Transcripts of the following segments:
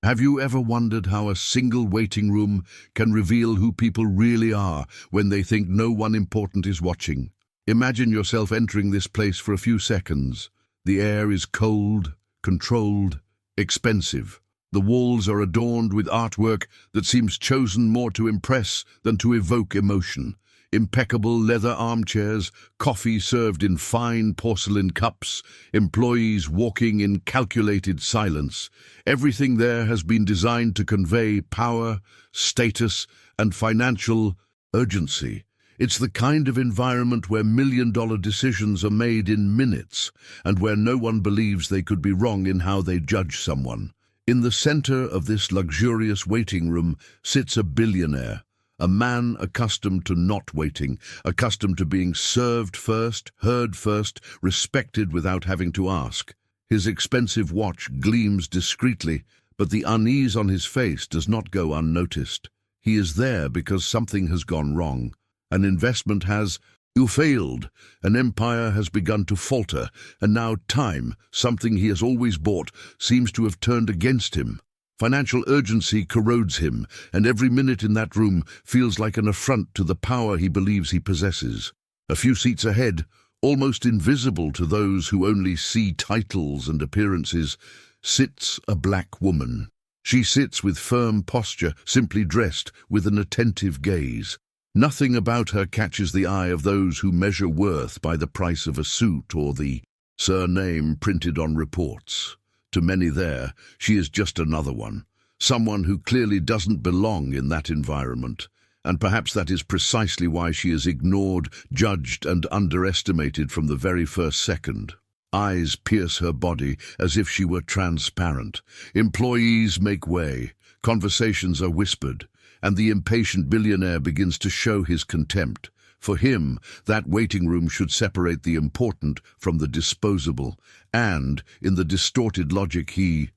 Have you ever wondered how a single waiting room can reveal who people really are when they think no one important is watching? Imagine yourself entering this place for a few seconds. The air is cold, controlled, expensive. The walls are adorned with artwork that seems chosen more to impress than to evoke emotion. Impeccable leather armchairs, coffee served in fine porcelain cups, employees walking in calculated silence. Everything there has been designed to convey power, status, and financial urgency. It's the kind of environment where million-dollar decisions are made in minutes, and where no one believes they could be wrong in how they judge someone. In the center of this luxurious waiting room sits a billionaire. A man accustomed to not waiting, accustomed to being served first, heard first, respected without having to ask. His expensive watch gleams discreetly, but the unease on his face does not go unnoticed. He is there because something has gone wrong. An investment has failed, an empire has begun to falter, and now time, something he has always bought, seems to have turned against him. Financial urgency corrodes him, and every minute in that room feels like an affront to the power he believes he possesses. A few seats ahead, almost invisible to those who only see titles and appearances, sits a black woman. She sits with firm posture, simply dressed, with an attentive gaze. Nothing about her catches the eye of those who measure worth by the price of a suit or the surname printed on reports. To many there, she is just another one, someone who clearly doesn't belong in that environment, and perhaps that is precisely why she is ignored, judged, and underestimated from the very first second. Eyes pierce her body as if she were transparent. Employees make way, conversations are whispered, and the impatient billionaire begins to show his contempt. For him, that waiting room should separate the important from the disposable, and, in the distorted logic he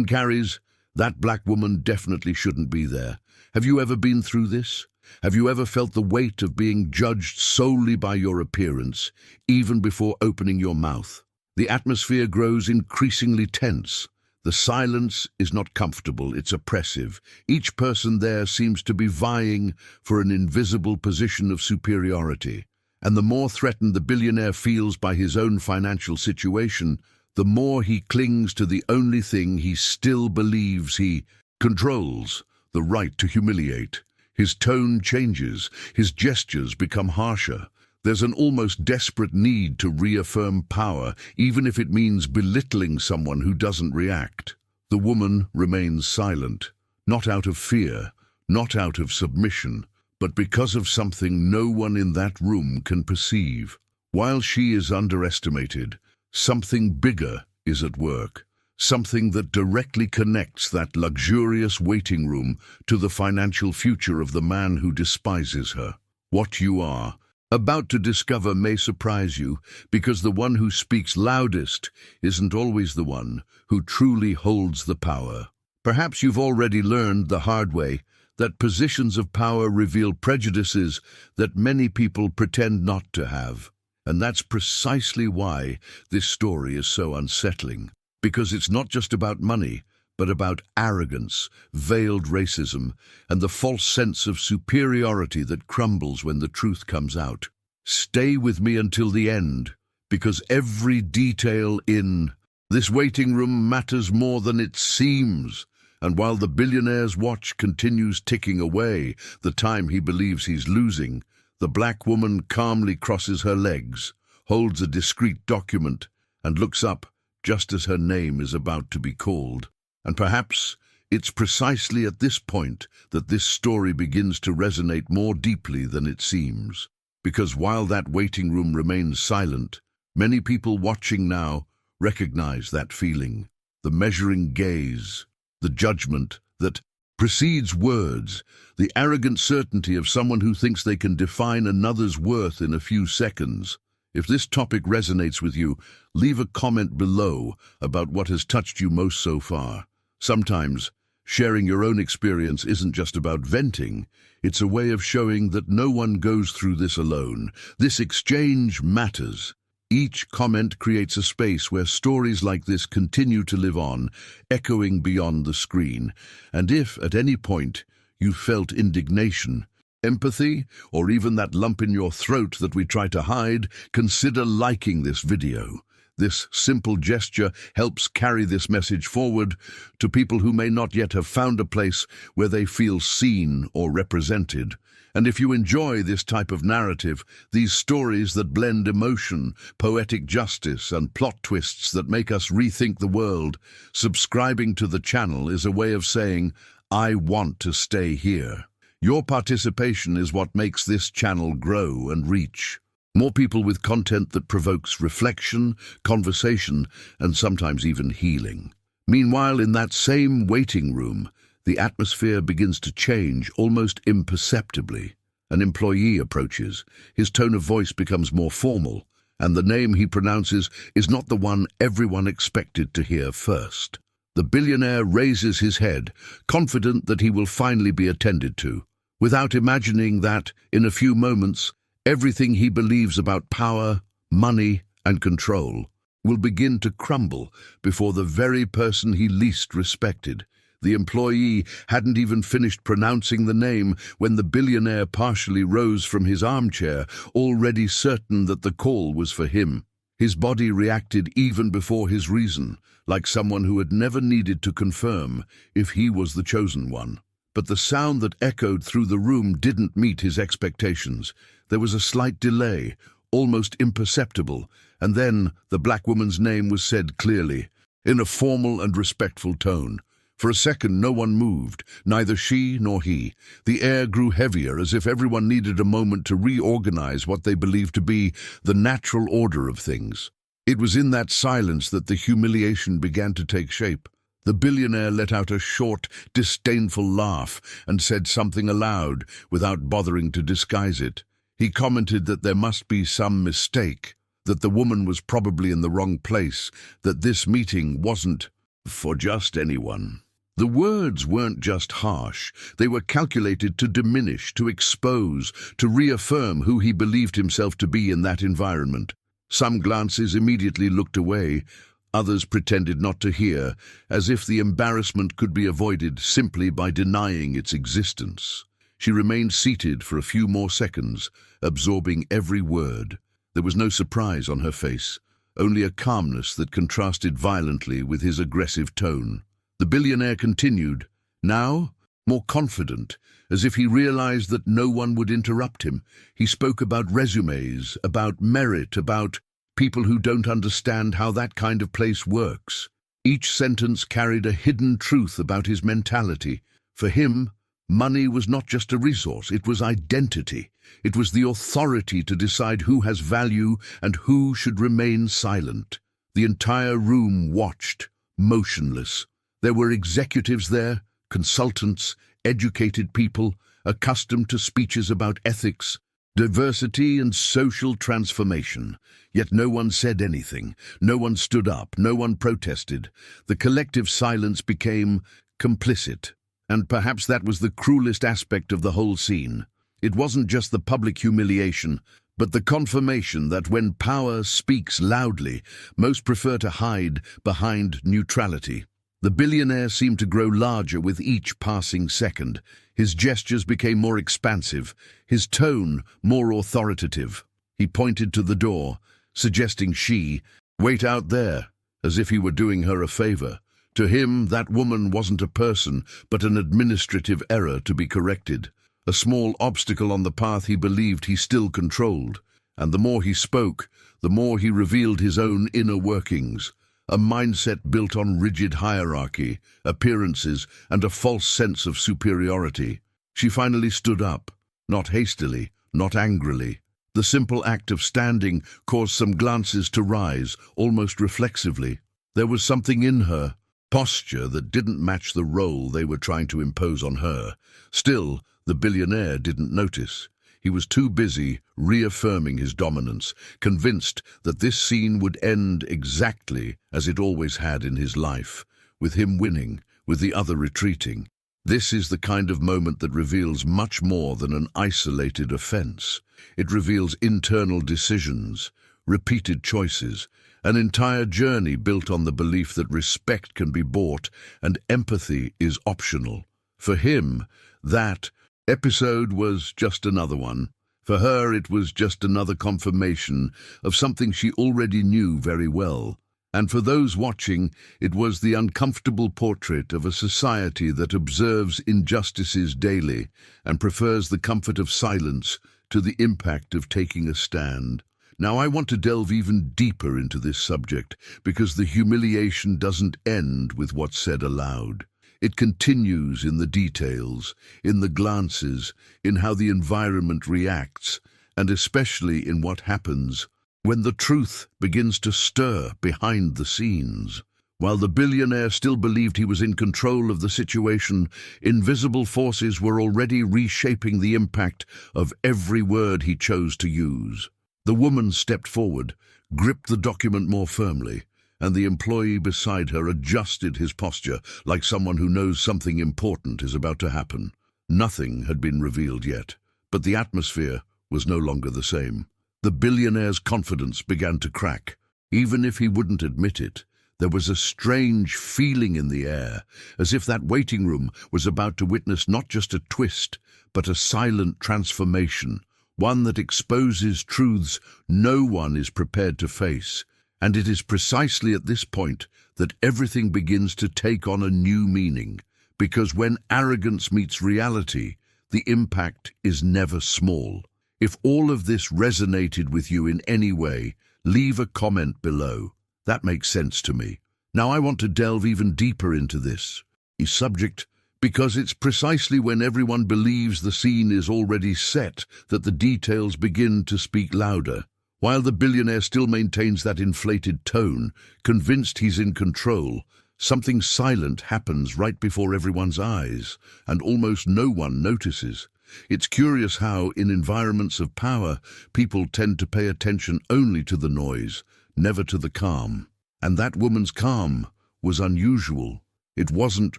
carries, that black woman definitely shouldn't be there. Have you ever been through this? Have you ever felt the weight of being judged solely by your appearance, even before opening your mouth? The atmosphere grows increasingly tense. The silence is not comfortable, it's oppressive. Each person there seems to be vying for an invisible position of superiority. And the more threatened the billionaire feels by his own financial situation, the more he clings to the only thing he still believes he controls, the right to humiliate. His tone changes, his gestures become harsher. There's an almost desperate need to reaffirm power, even if it means belittling someone who doesn't react. The woman remains silent, not out of fear, not out of submission, but because of something no one in that room can perceive. While she is underestimated, something bigger is at work, something that directly connects that luxurious waiting room to the financial future of the man who despises her. What you are about to discover may surprise you, because the one who speaks loudest isn't always the one who truly holds the power. Perhaps you've already learned the hard way that positions of power reveal prejudices that many people pretend not to have. And that's precisely why this story is so unsettling, because it's not just about money, but about arrogance, veiled racism, and the false sense of superiority that crumbles when the truth comes out. Stay with me until the end, because every detail in this waiting room matters more than it seems. And while the billionaire's watch continues ticking away, the time he believes he's losing, the black woman calmly crosses her legs, holds a discreet document, and looks up just as her name is about to be called. And perhaps it's precisely at this point that this story begins to resonate more deeply than it seems. Because while that waiting room remains silent, many people watching now recognize that feeling, the measuring gaze, the judgment that precedes words, the arrogant certainty of someone who thinks they can define another's worth in a few seconds. If this topic resonates with you, leave a comment below about what has touched you most so far. Sometimes, sharing your own experience isn't just about venting, it's a way of showing that no one goes through this alone. This exchange matters, Each comment creates a space where stories like this continue to live on, echoing beyond the screen. And if, at any point, you felt indignation, empathy, or even that lump in your throat that we try to hide, consider liking this video. This simple gesture helps carry this message forward to people who may not yet have found a place where they feel seen or represented. And if you enjoy this type of narrative, these stories that blend emotion, poetic justice, and plot twists that make us rethink the world, subscribing to the channel is a way of saying, "I want to stay here." Your participation is what makes this channel grow and reach more people with content that provokes reflection, conversation, and sometimes even healing. Meanwhile, in that same waiting room, the atmosphere begins to change almost imperceptibly. An employee approaches, his tone of voice becomes more formal, and the name he pronounces is not the one everyone expected to hear first. The billionaire raises his head, confident that he will finally be attended to, without imagining that, in a few moments, everything he believes about power, money, and control will begin to crumble before the very person he least respected. The employee hadn't even finished pronouncing the name when the billionaire partially rose from his armchair, already certain that the call was for him. His body reacted even before his reason, like someone who had never needed to confirm if he was the chosen one. But the sound that echoed through the room didn't meet his expectations. There was a slight delay, almost imperceptible, and then the black woman's name was said clearly, in a formal and respectful tone. For a second, no one moved, neither she nor he. The air grew heavier, as if everyone needed a moment to reorganize what they believed to be the natural order of things. It was in that silence that the humiliation began to take shape. The billionaire let out a short, disdainful laugh and said something aloud without bothering to disguise it. He commented that there must be some mistake, that the woman was probably in the wrong place, that this meeting wasn't for just anyone. The words weren't just harsh. They were calculated to diminish, to expose, to reaffirm who he believed himself to be in that environment. Some glances immediately looked away. Others pretended not to hear, as if the embarrassment could be avoided simply by denying its existence. She remained seated for a few more seconds, absorbing every word. There was no surprise on her face, only a calmness that contrasted violently with his aggressive tone. The billionaire continued, now more confident, as if he realized that no one would interrupt him. He spoke about resumes, about merit, about people who don't understand how that kind of place works. Each sentence carried a hidden truth about his mentality. For him, money was not just a resource, it was identity. It was the authority to decide who has value and who should remain silent. The entire room watched, motionless. There were executives there, consultants, educated people, accustomed to speeches about ethics, diversity and social transformation. Yet no one said anything, no one stood up, no one protested. The collective silence became complicit, and perhaps that was the cruelest aspect of the whole scene. It wasn't just the public humiliation, but the confirmation that when power speaks loudly, most prefer to hide behind neutrality. The billionaire seemed to grow larger with each passing second. His gestures became more expansive, his tone more authoritative. He pointed to the door, suggesting she wait out there, as if he were doing her a favor. To him, that woman wasn't a person, but an administrative error to be corrected, a small obstacle on the path he believed he still controlled. And the more he spoke, the more he revealed his own inner workings, a mindset built on rigid hierarchy, appearances, and a false sense of superiority. She finally stood up, not hastily, not angrily. The simple act of standing caused some glances to rise, almost reflexively. There was something in her posture that didn't match the role they were trying to impose on her. Still, the billionaire didn't notice. He was too busy reaffirming his dominance, convinced that this scene would end exactly as it always had in his life, with him winning, with the other retreating. This is the kind of moment that reveals much more than an isolated offense. It reveals internal decisions, repeated choices, an entire journey built on the belief that respect can be bought and empathy is optional. For him, that episode was just another one. For her, it was just another confirmation of something she already knew very well. And for those watching, it was the uncomfortable portrait of a society that observes injustices daily and prefers the comfort of silence to the impact of taking a stand. Now, I want to delve even deeper into this subject because the humiliation doesn't end with what's said aloud. It continues in the details, in the glances, in how the environment reacts, and especially in what happens when the truth begins to stir behind the scenes. While the billionaire still believed he was in control of the situation, invisible forces were already reshaping the impact of every word he chose to use. The woman stepped forward, gripped the document more firmly, and the employee beside her adjusted his posture like someone who knows something important is about to happen. Nothing had been revealed yet, but the atmosphere was no longer the same. The billionaire's confidence began to crack. Even if he wouldn't admit it, there was a strange feeling in the air, as if that waiting room was about to witness not just a twist, but a silent transformation, one that exposes truths no one is prepared to face. And it is precisely at this point that everything begins to take on a new meaning, because when arrogance meets reality, the impact is never small. If all of this resonated with you in any way, leave a comment below. That makes sense to me. Now I want to delve even deeper into this subject, because it's precisely when everyone believes the scene is already set that the details begin to speak louder. While the billionaire still maintains that inflated tone, convinced he's in control, something silent happens right before everyone's eyes, and almost no one notices. It's curious how, in environments of power, people tend to pay attention only to the noise, never to the calm. And that woman's calm was unusual. It wasn't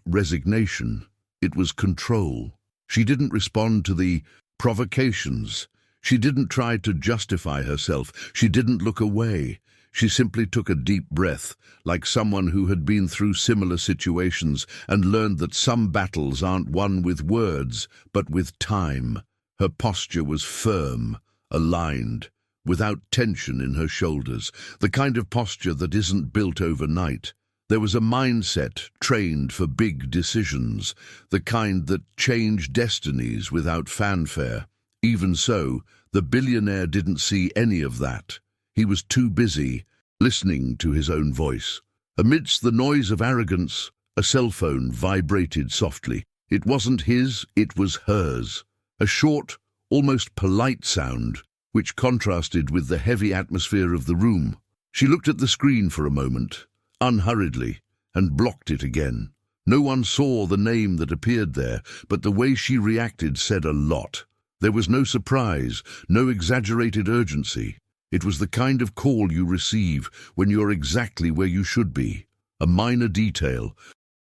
resignation, it was control. She didn't respond to the provocations. She didn't try to justify herself. She didn't look away. She simply took a deep breath, like someone who had been through similar situations and learned that some battles aren't won with words, but with time. Her posture was firm, aligned, without tension in her shoulders, the kind of posture that isn't built overnight. There was a mindset trained for big decisions, the kind that changed destinies without fanfare. Even so, the billionaire didn't see any of that. He was too busy listening to his own voice. Amidst the noise of arrogance, a cell phone vibrated softly. It wasn't his, it was hers. A short, almost polite sound, which contrasted with the heavy atmosphere of the room. She looked at the screen for a moment, unhurriedly, and blocked it again. No one saw the name that appeared there, but the way she reacted said a lot. There was no surprise, no exaggerated urgency. It was the kind of call you receive when you're exactly where you should be. A minor detail,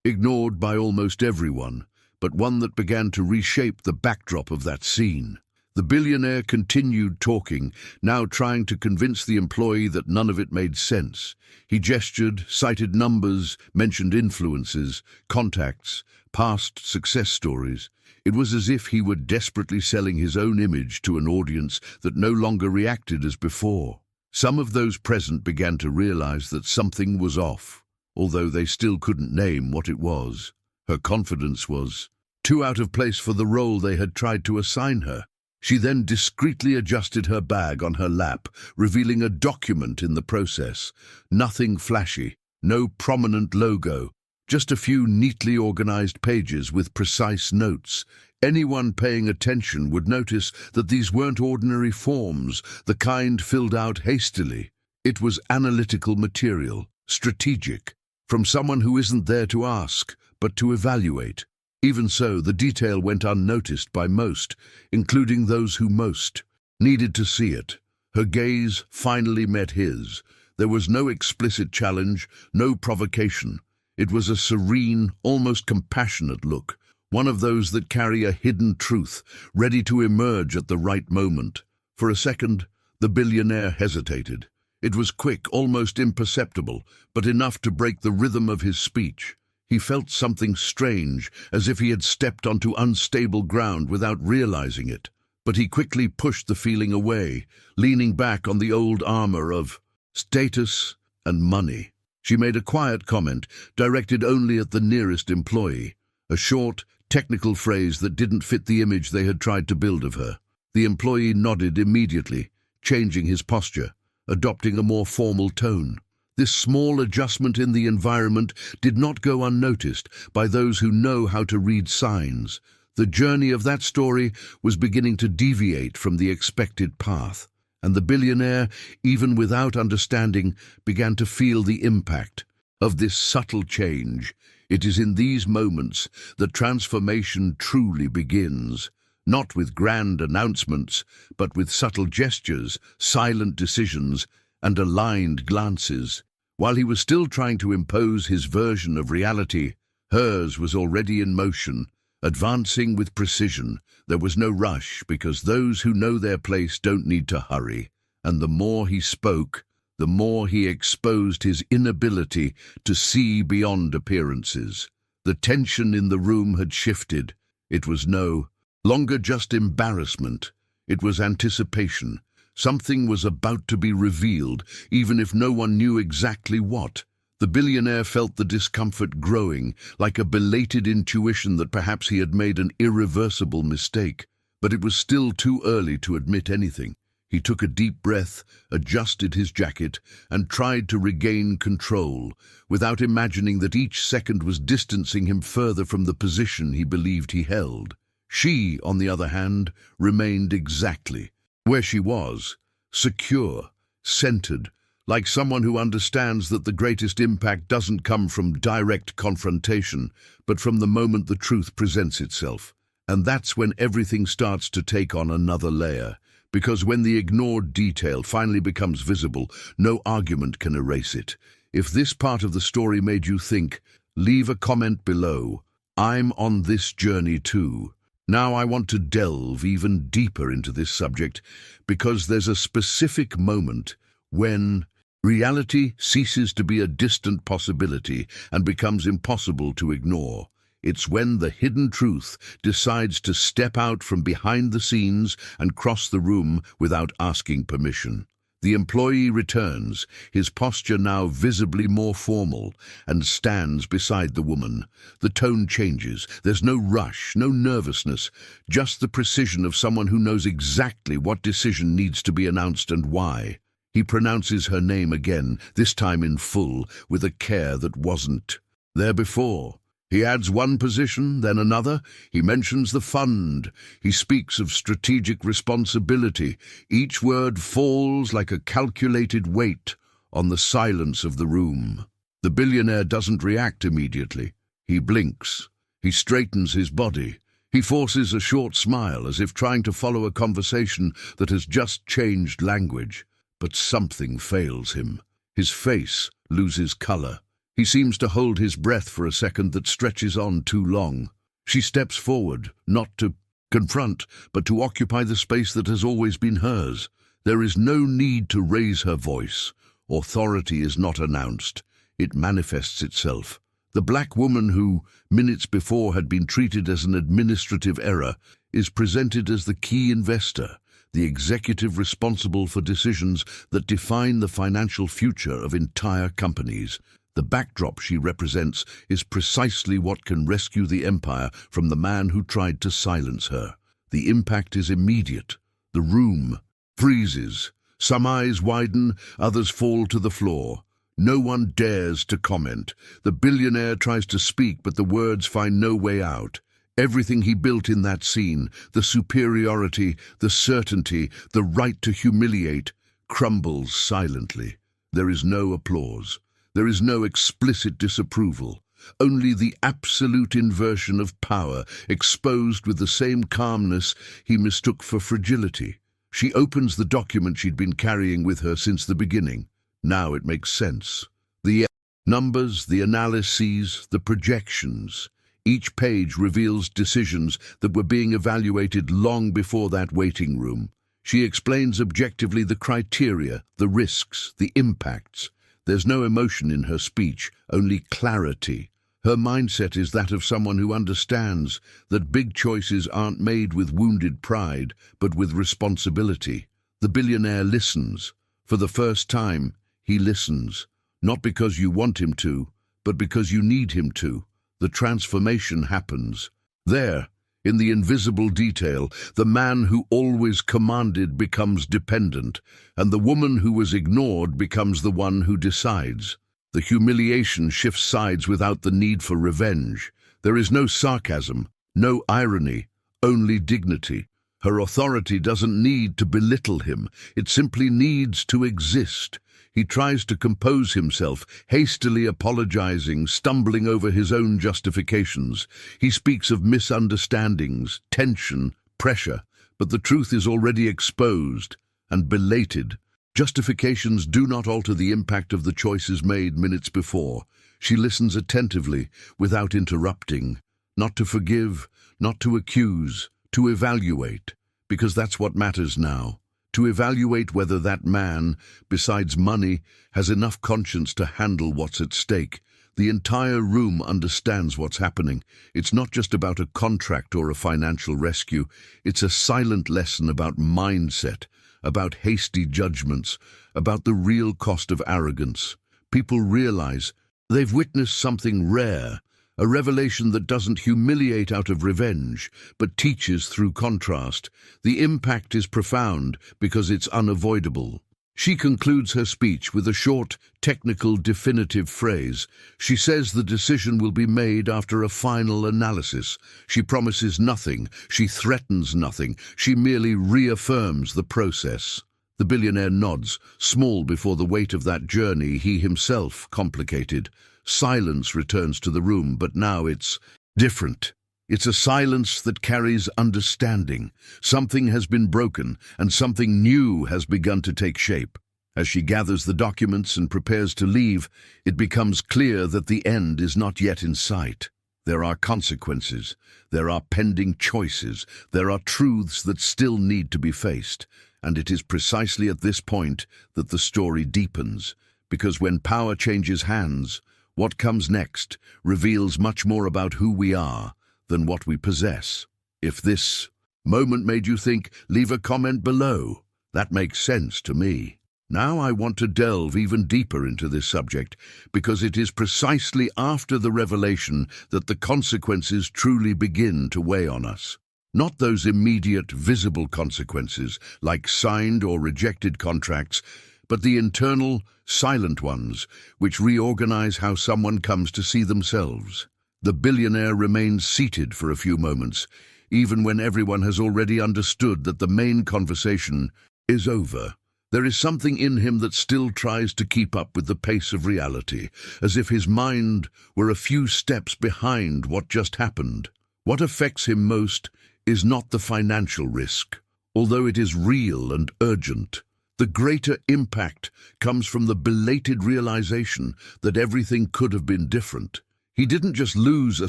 ignored by almost everyone, but one that began to reshape the backdrop of that scene. The billionaire continued talking, now trying to convince the employee that none of it made sense. He gestured, cited numbers, mentioned influences, contacts, past success stories. It was as if he were desperately selling his own image to an audience that no longer reacted as before. Some of those present began to realize that something was off, although they still couldn't name what it was. Her confidence was too out of place for the role they had tried to assign her. She then discreetly adjusted her bag on her lap, revealing a document in the process. Nothing flashy, no prominent logo, just a few neatly organized pages with precise notes. Anyone paying attention would notice that these weren't ordinary forms, the kind filled out hastily. It was analytical material, strategic, from someone who isn't there to ask, but to evaluate. Even so, the detail went unnoticed by most, including those who most needed to see it. Her gaze finally met his. There was no explicit challenge, no provocation. It was a serene, almost compassionate look, one of those that carry a hidden truth, ready to emerge at the right moment. For a second, the billionaire hesitated. It was quick, almost imperceptible, but enough to break the rhythm of his speech. He felt something strange, as if he had stepped onto unstable ground without realizing it. But he quickly pushed the feeling away, leaning back on the old armor of status and money. She made a quiet comment, directed only at the nearest employee, a short, technical phrase that didn't fit the image they had tried to build of her. The employee nodded immediately, changing his posture, adopting a more formal tone. This small adjustment in the environment did not go unnoticed by those who know how to read signs. The journey of that story was beginning to deviate from the expected path, and the billionaire, even without understanding, began to feel the impact of this subtle change. It is in these moments that transformation truly begins, not with grand announcements, but with subtle gestures, silent decisions, and aligned glances. While he was still trying to impose his version of reality, hers was already in motion, advancing with precision. There was no rush, because those who know their place don't need to hurry. And the more he spoke, the more he exposed his inability to see beyond appearances. The tension in the room had shifted. It was no longer just embarrassment. It was anticipation. Something was about to be revealed, even if no one knew exactly what. The billionaire felt the discomfort growing, like a belated intuition that perhaps he had made an irreversible mistake. But it was still too early to admit anything. He took a deep breath, adjusted his jacket, and tried to regain control, without imagining that each second was distancing him further from the position he believed he held. She, on the other hand, remained exactly where she was, secure, centered, like someone who understands that the greatest impact doesn't come from direct confrontation, but from the moment the truth presents itself. And that's when everything starts to take on another layer, because when the ignored detail finally becomes visible, no argument can erase it. If this part of the story made you think, leave a comment below. I'm on this journey too. Now I want to delve even deeper into this subject, because there's a specific moment when reality ceases to be a distant possibility and becomes impossible to ignore. It's when the hidden truth decides to step out from behind the scenes and cross the room without asking permission. The employee returns, his posture now visibly more formal, and stands beside the woman. The tone changes. There's no rush, no nervousness, just the precision of someone who knows exactly what decision needs to be announced and why. He pronounces her name again, this time in full, with a care that wasn't there before. He adds one position, then another. He mentions the fund. He speaks of strategic responsibility. Each word falls like a calculated weight on the silence of the room. The billionaire doesn't react immediately. He blinks. He straightens his body. He forces a short smile, as if trying to follow a conversation that has just changed language. But something fails him. His face loses color. He seems to hold his breath for a second that stretches on too long. She steps forward, not to confront, but to occupy the space that has always been hers. There is no need to raise her voice. Authority is not announced. It manifests itself. The black woman who, minutes before, had been treated as an administrative error, is presented as the key investor, the executive responsible for decisions that define the financial future of entire companies. The backdrop she represents is precisely what can rescue the empire from the man who tried to silence her. The impact is immediate. The room freezes. Some eyes widen, others fall to the floor. No one dares to comment. The billionaire tries to speak, but the words find no way out. Everything he built in that scene, the superiority, the certainty, the right to humiliate, crumbles silently. There is no applause. There is no explicit disapproval, only the absolute inversion of power, exposed with the same calmness he mistook for fragility. She opens the document she'd been carrying with her since the beginning. Now it makes sense. The numbers, the analyses, the projections. Each page reveals decisions that were being evaluated long before that waiting room. She explains objectively the criteria, the risks, the impacts. There's no emotion in her speech, only clarity. Her mindset is that of someone who understands that big choices aren't made with wounded pride, but with responsibility. The billionaire listens. For the first time, he listens. Not because you want him to, but because you need him to. The transformation happens. There, in the invisible detail, the man who always commanded becomes dependent, and the woman who was ignored becomes the one who decides. The humiliation shifts sides without the need for revenge. There is no sarcasm, no irony, only dignity. Her authority doesn't need to belittle him, it simply needs to exist. He tries to compose himself, hastily apologizing, stumbling over his own justifications. He speaks of misunderstandings, tension, pressure, but the truth is already exposed and belated. Justifications do not alter the impact of the choices made minutes before. She listens attentively, without interrupting. Not to forgive, not to accuse, to evaluate, because that's what matters now. To evaluate whether that man, besides money, has enough conscience to handle what's at stake. The entire room understands what's happening. It's not just about a contract or a financial rescue. It's a silent lesson about mindset, about hasty judgments, about the real cost of arrogance. People realize they've witnessed something rare, a revelation that doesn't humiliate out of revenge, but teaches through contrast. The impact is profound because it's unavoidable. She concludes her speech with a short, technical, definitive phrase. She says the decision will be made after a final analysis. She promises nothing. She threatens nothing. She merely reaffirms the process. The billionaire nods, small before the weight of that journey he himself complicated. Silence returns to the room, but now it's different. It's a silence that carries understanding. Something has been broken, and something new has begun to take shape. As she gathers the documents and prepares to leave, it becomes clear that the end is not yet in sight. There are consequences. There are pending choices. There are truths that still need to be faced. And it is precisely at this point that the story deepens. Because when power changes hands, what comes next reveals much more about who we are than what we possess. If this moment made you think, leave a comment below. That makes sense to me. Now I want to delve even deeper into this subject, because it is precisely after the revelation that the consequences truly begin to weigh on us. Not those immediate, visible consequences, like signed or rejected contracts, but the internal, silent ones, which reorganize how someone comes to see themselves. The billionaire remains seated for a few moments, even when everyone has already understood that the main conversation is over. There is something in him that still tries to keep up with the pace of reality, as if his mind were a few steps behind what just happened. What affects him most is not the financial risk, although it is real and urgent. The greater impact comes from the belated realization that everything could have been different. He didn't just lose a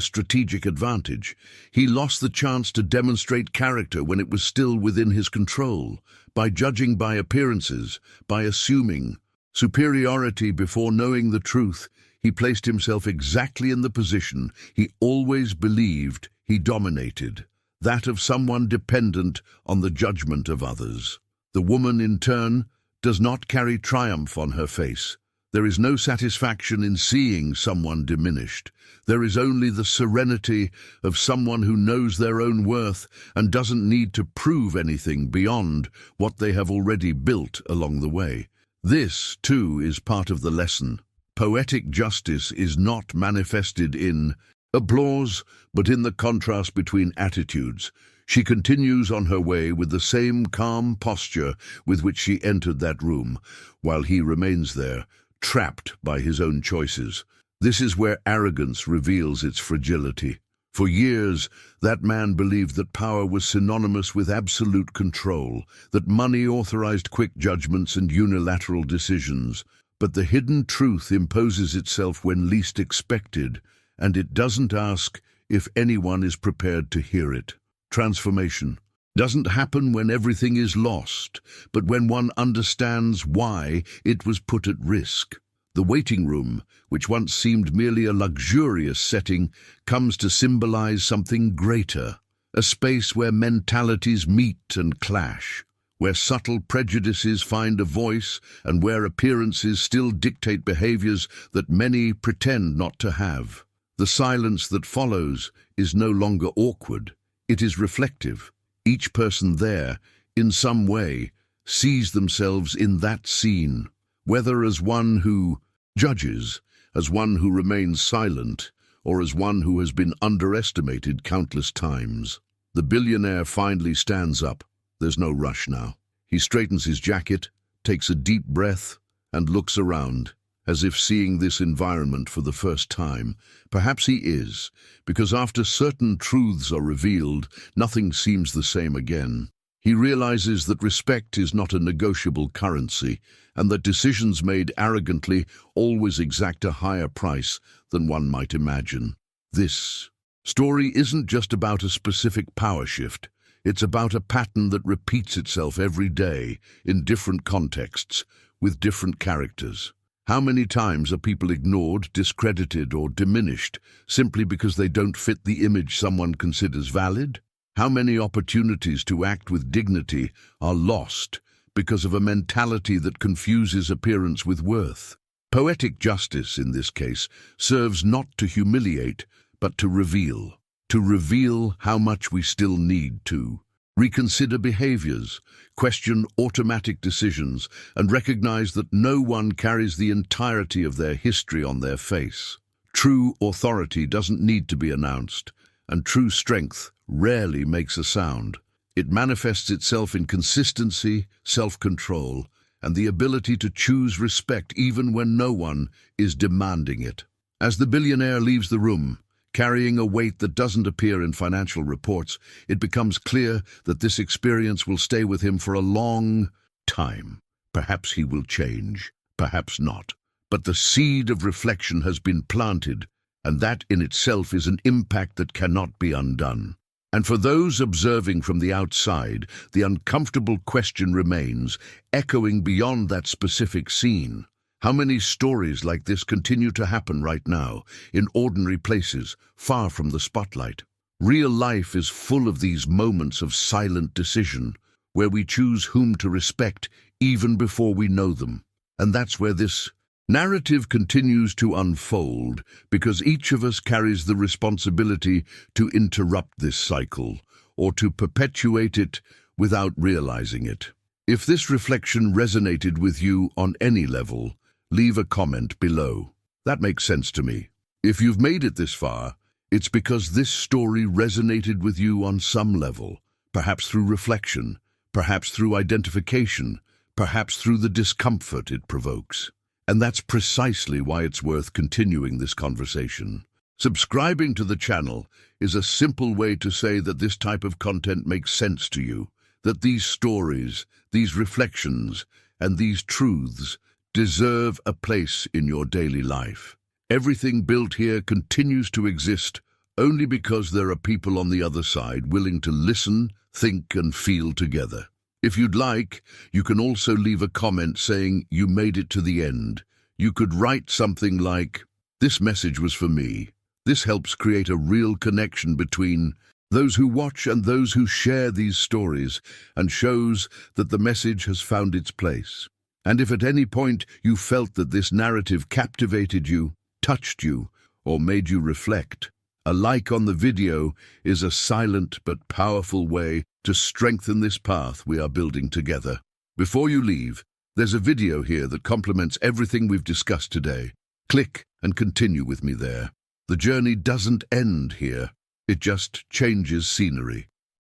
strategic advantage. He lost the chance to demonstrate character when it was still within his control, by judging by appearances, by assuming superiority before knowing the truth. He placed himself exactly in the position he always believed he dominated, that of someone dependent on the judgment of others. The woman, in turn, does not carry triumph on her face. There is no satisfaction in seeing someone diminished. There is only the serenity of someone who knows their own worth and doesn't need to prove anything beyond what they have already built along the way. This, too, is part of the lesson. Poetic justice is not manifested in applause, but in the contrast between attitudes. She continues on her way with the same calm posture with which she entered that room, while he remains there, trapped by his own choices. This is where arrogance reveals its fragility. For years, that man believed that power was synonymous with absolute control, that money authorized quick judgments and unilateral decisions. But the hidden truth imposes itself when least expected, and it doesn't ask if anyone is prepared to hear it. Transformation. doesn't happen when everything is lost, but when one understands why it was put at risk. The waiting room, which once seemed merely a luxurious setting, comes to symbolize something greater, a space where mentalities meet and clash, where subtle prejudices find a voice and where appearances still dictate behaviors that many pretend not to have. The silence that follows is no longer awkward, it is reflective. Each person there, in some way, sees themselves in that scene, whether as one who judges, as one who remains silent, or as one who has been underestimated countless times. The billionaire finally stands up. There's no rush now. He straightens his jacket, takes a deep breath, and looks around, as if seeing this environment for the first time. Perhaps he is, because after certain truths are revealed, nothing seems the same again. He realizes that respect is not a negotiable currency, and that decisions made arrogantly always exact a higher price than one might imagine. This story isn't just about a specific power shift. It's about a pattern that repeats itself every day, in different contexts, with different characters. How many times are people ignored, discredited, or diminished simply because they don't fit the image someone considers valid? How many opportunities to act with dignity are lost because of a mentality that confuses appearance with worth? Poetic justice, in this case, serves not to humiliate, but to reveal how much we still need to reconsider behaviors, question automatic decisions, and recognize that no one carries the entirety of their history on their face. True authority doesn't need to be announced, and true strength rarely makes a sound. It manifests itself in consistency, self-control, and the ability to choose respect even when no one is demanding it. As the billionaire leaves the room, carrying a weight that doesn't appear in financial reports, it becomes clear that this experience will stay with him for a long time. Perhaps he will change, perhaps not. But the seed of reflection has been planted, and that in itself is an impact that cannot be undone. And for those observing from the outside, the uncomfortable question remains, echoing beyond that specific scene. How many stories like this continue to happen right now, in ordinary places, far from the spotlight? Real life is full of these moments of silent decision, where we choose whom to respect even before we know them. And that's where this narrative continues to unfold, because each of us carries the responsibility to interrupt this cycle, or to perpetuate it without realizing it. If this reflection resonated with you on any level, leave a comment below. That makes sense to me. If you've made it this far, it's because this story resonated with you on some level, perhaps through reflection, perhaps through identification, perhaps through the discomfort it provokes. And that's precisely why it's worth continuing this conversation. Subscribing to the channel is a simple way to say that this type of content makes sense to you, that these stories, these reflections, and these truths deserve a place in your daily life. Everything built here continues to exist only because there are people on the other side willing to listen, think, and feel together. If you'd like, you can also leave a comment saying you made it to the end. You could write something like, "This message was for me." This helps create a real connection between those who watch and those who share these stories, and shows that the message has found its place. And if at any point you felt that this narrative captivated you, touched you, or made you reflect, a like on the video is a silent but powerful way to strengthen this path we are building together. Before you leave, there's a video here that complements everything we've discussed today. Click and continue with me there. The journey doesn't end here, it just changes scenery.